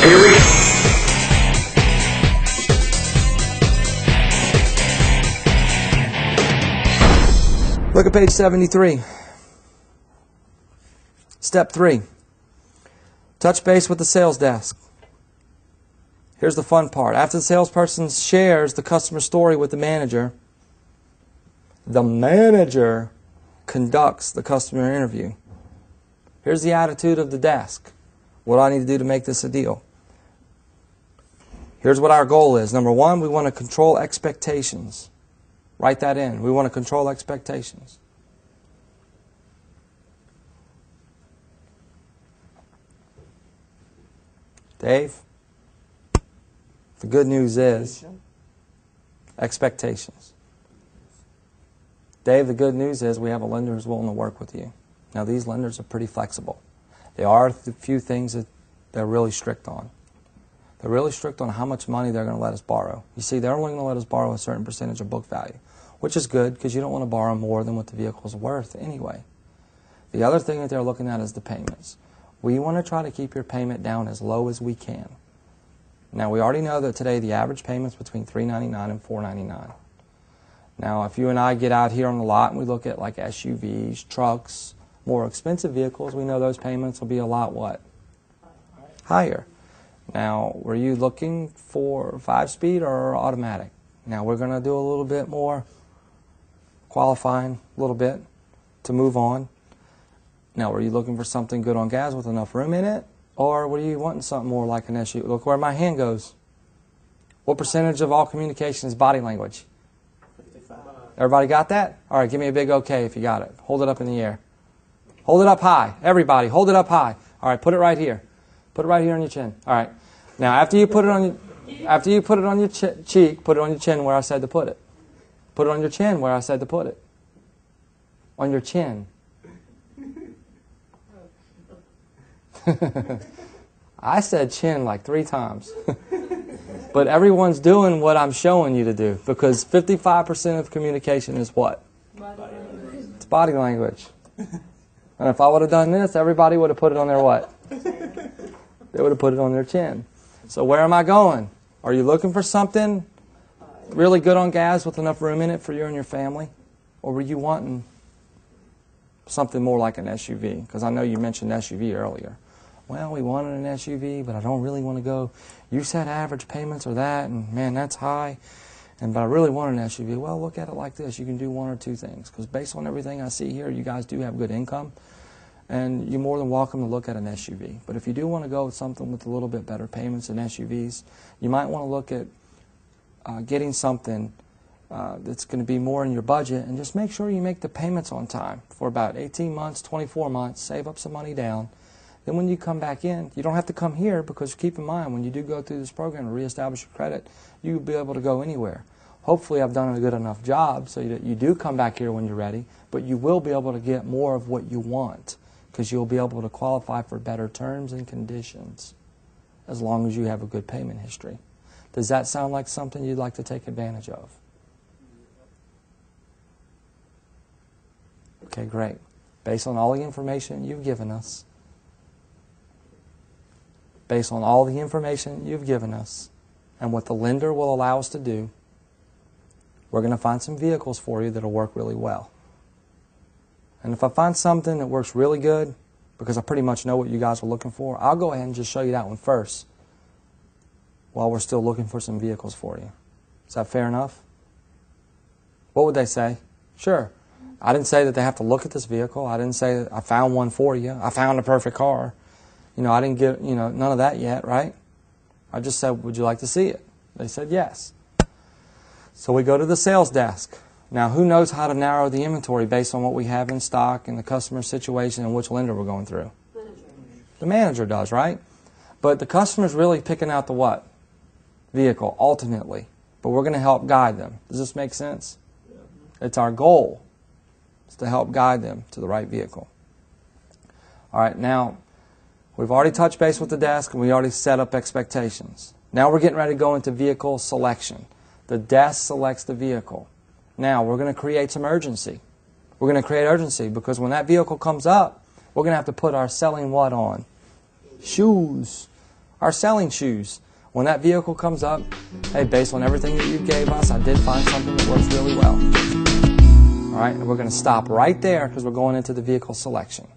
Here we go. Look at page 73. Step 3. Touch base with the sales desk. Here's the fun part. After the salesperson shares the customer story with the manager conducts the customer interview. Here's the attitude of the desk. What do I need to do to make this a deal? Here's what our goal is. Number 1, we want to control expectations. Write that in. We want to control expectations. Dave, the good news is expectations. Dave, the good news is we have a lender who's willing to work with you. Now, these lenders are pretty flexible. There are a few things that they're really strict on. They're really strict on how much money they're going to let us borrow. You see, they're only going to let us borrow a certain percentage of book value, which is good because you don't want to borrow more than what the vehicle's worth anyway. The other thing that they're looking at is the payments. We want to try to keep your payment down as low as we can. Now, we already know that today the average payment's between $399 and $499. Now, if you and I get out here on the lot and we look at like SUVs, trucks, more expensive vehicles, we know those payments will be a lot what? Higher. Now, were you looking for 5-speed or automatic? Now, we're going to do a little bit more qualifying, a little bit, to move on. Now, were you looking for something good on gas with enough room in it? Or were you wanting something more like an SUV? Look where my hand goes. What percentage of all communication is body language? 55. Everybody got that? All right, give me a big okay if you got it. Hold it up in the air. Hold it up high. Everybody, hold it up high. All right, put it right here. Put it right here on your chin. All right. Now, after you put it on your cheek, put it on your chin where I said to put it. Put it on your chin where I said to put it. On your chin. I said chin like 3 times. But everyone's doing what I'm showing you to do because 55% of communication is what? Body language. It's body language. And if I would have done this, everybody would have put it on their what? They would have put it on their chin. So where am I going? Are you looking for something really good on gas with enough room in it for you and your family? Or were you wanting something more like an SUV? Because I know you mentioned SUV earlier. Well, we wanted an SUV, but I don't really want to go. You said average payments are that, and man, that's high. But I really want an SUV. Well, look at it like this. You can do 1 or 2 things. Because based on everything I see here, you guys do have good income. And you're more than welcome to look at an SUV. But if you do want to go with something with a little bit better payments than SUVs, you might want to look at getting something that's going to be more in your budget. And just make sure you make the payments on time for about 18 months, 24 months. Save up some money down. Then when you come back in, you don't have to come here because keep in mind, when you do go through this program to reestablish your credit, you'll be able to go anywhere. Hopefully I've done a good enough job so that you do come back here when you're ready, but you will be able to get more of what you want because you'll be able to qualify for better terms and conditions as long as you have a good payment history. Does that sound like something you'd like to take advantage of? Okay, great. Based on all the information you've given us, and what the lender will allow us to do, we're going to find some vehicles for you that will work really well. And if I find something that works really good, because I pretty much know what you guys are looking for, I'll go ahead and just show you that one first while we're still looking for some vehicles for you. Is that fair enough? What would they say? Sure. I didn't say that they have to look at this vehicle. I didn't say that I found one for you. I found a perfect car. I didn't get, none of that yet, right? I just said, would you like to see it? They said yes. So we go to the sales desk. Now, who knows how to narrow the inventory based on what we have in stock and the customer situation and which lender we're going through? The manager does, right? But the customer's really picking out the what? Vehicle, ultimately. But we're going to help guide them. Does this make sense? It's our goal. It's to help guide them to the right vehicle. All right, now, we've already touched base with the desk and we already set up expectations. Now we're getting ready to go into vehicle selection. The desk selects the vehicle. Now we're going to create some urgency. We're going to create urgency because when that vehicle comes up, we're going to have to put our selling what on? Shoes are selling shoes. When that vehicle comes up, hey, based on everything that you gave us, I did find something that works really well. All right, and we're going to stop right there because we're going into the vehicle selection.